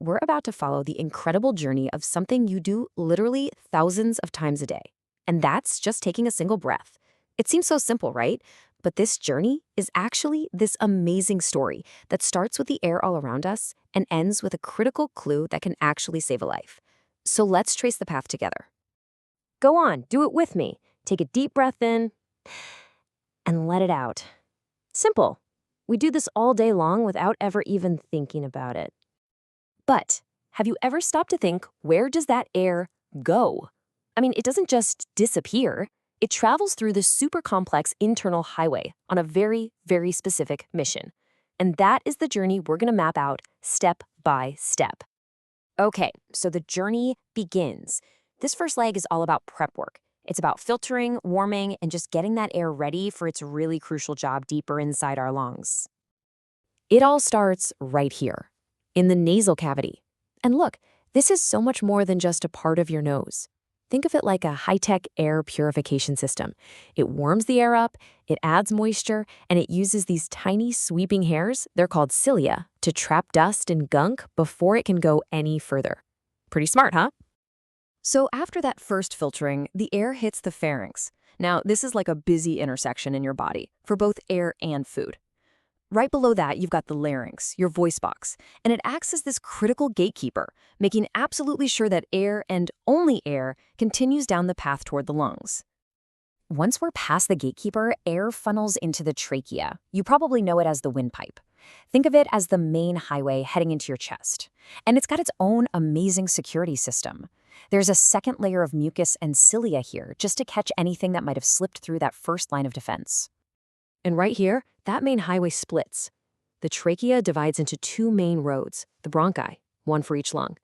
We're about to follow the incredible journey of something you do literally thousands of times a day. And that's just taking a single breath. It seems so simple, right? But this journey is actually this amazing story that starts with the air all around us and ends with a critical clue that can actually save a life. So let's trace the path together. Go on, do it with me. Take a deep breath in and let it out. Simple. We do this all day long without ever even thinking about it. But have you ever stopped to think, where does that air go? I mean, it doesn't just disappear. It travels through this super complex internal highway on a very, very specific mission. And that is the journey we're going to map out step by step. Okay, so the journey begins. This first leg is all about prep work. It's about filtering, warming, and just getting that air ready for its really crucial job deeper inside our lungs. It all starts right here, in the nasal cavity. And look, this is so much more than just a part of your nose. Think of it like a high-tech air purification system. It warms the air up, it adds moisture, and it uses these tiny sweeping hairs, they're called cilia, to trap dust and gunk before it can go any further. Pretty smart, huh? So after that first filtering, the air hits the pharynx. Now, this is like a busy intersection in your body for both air and food. Right below that, you've got the larynx, your voice box, and it acts as this critical gatekeeper, making absolutely sure that air and only air continues down the path toward the lungs. Once we're past the gatekeeper, air funnels into the trachea. You probably know it as the windpipe. Think of it as the main highway heading into your chest. And it's got its own amazing security system. There's a second layer of mucus and cilia here just to catch anything that might have slipped through that first line of defense. And right here, that main highway splits. The trachea divides into two main roads, the bronchi, one for each lung.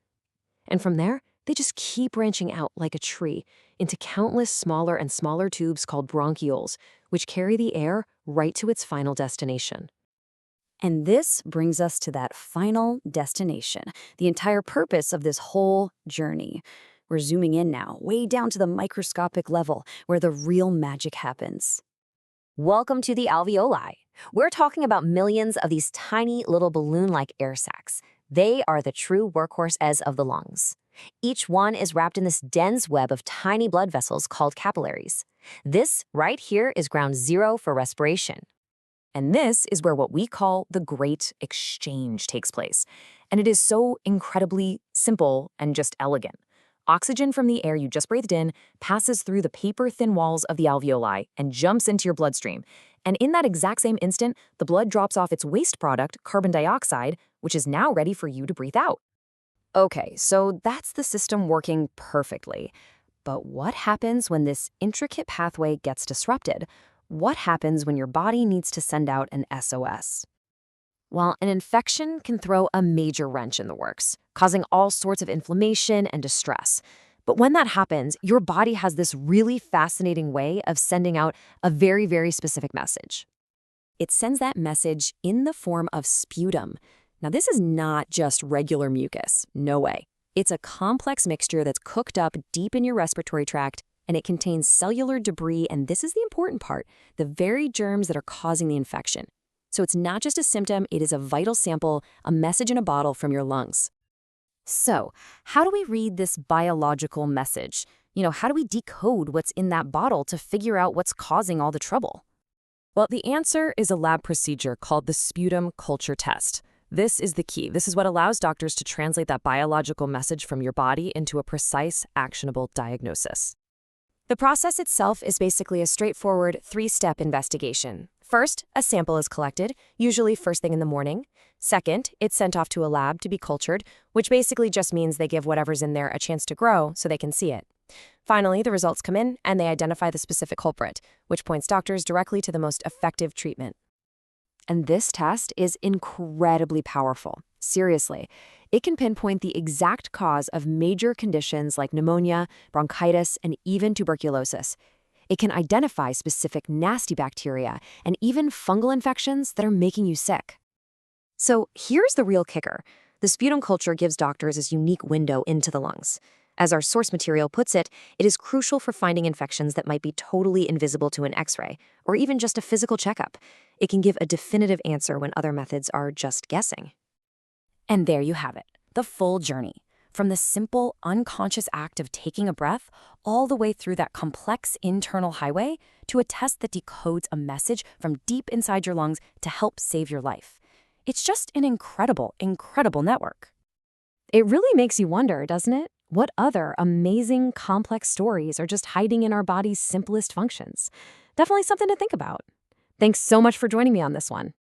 And from there, they just keep branching out like a tree into countless smaller and smaller tubes called bronchioles, which carry the air right to its final destination. And this brings us to that final destination, the entire purpose of this whole journey. We're zooming in now, way down to the microscopic level, where the real magic happens. Welcome to the alveoli. We're talking about millions of these tiny little balloon-like air sacs. They are the true workhorses of the lungs. Each one is wrapped in this dense web of tiny blood vessels called capillaries. This right here is ground zero for respiration. And this is where what we call the Great Exchange takes place. And it is so incredibly simple and just elegant. Oxygen from the air you just breathed in passes through the paper-thin walls of the alveoli and jumps into your bloodstream. And in that exact same instant, the blood drops off its waste product, carbon dioxide, which is now ready for you to breathe out. Okay, so that's the system working perfectly. But what happens when this intricate pathway gets disrupted? What happens when your body needs to send out an SOS? Well, an infection can throw a major wrench in the works, causing all sorts of inflammation and distress. But when that happens, your body has this really fascinating way of sending out a very, very specific message. It sends that message in the form of sputum. Now, this is not just regular mucus. No way. It's a complex mixture that's cooked up deep in your respiratory tract, and it contains cellular debris, and this is the important part, the very germs that are causing the infection. So it's not just a symptom, it is a vital sample, a message in a bottle from your lungs. So, how do we read this biological message? How do we decode what's in that bottle to figure out what's causing all the trouble? Well, the answer is a lab procedure called the sputum culture test. This is the key. This is what allows doctors to translate that biological message from your body into a precise, actionable diagnosis. The process itself is basically a straightforward three-step investigation. First, a sample is collected, usually first thing in the morning. Second, it's sent off to a lab to be cultured, which basically just means they give whatever's in there a chance to grow so they can see it. Finally, the results come in and they identify the specific culprit, which points doctors directly to the most effective treatment. And this test is incredibly powerful. Seriously, it can pinpoint the exact cause of major conditions like pneumonia, bronchitis, and even tuberculosis. It can identify specific nasty bacteria and even fungal infections that are making you sick. So here's the real kicker. The sputum culture gives doctors this unique window into the lungs. As our source material puts it, it is crucial for finding infections that might be totally invisible to an X-ray, or even just a physical checkup. It can give a definitive answer when other methods are just guessing. And there you have it. The full journey, from the simple, unconscious act of taking a breath all the way through that complex internal highway to a test that decodes a message from deep inside your lungs to help save your life. It's just an incredible, incredible network. It really makes you wonder, doesn't it? What other amazing, complex stories are just hiding in our body's simplest functions? Definitely something to think about. Thanks so much for joining me on this one.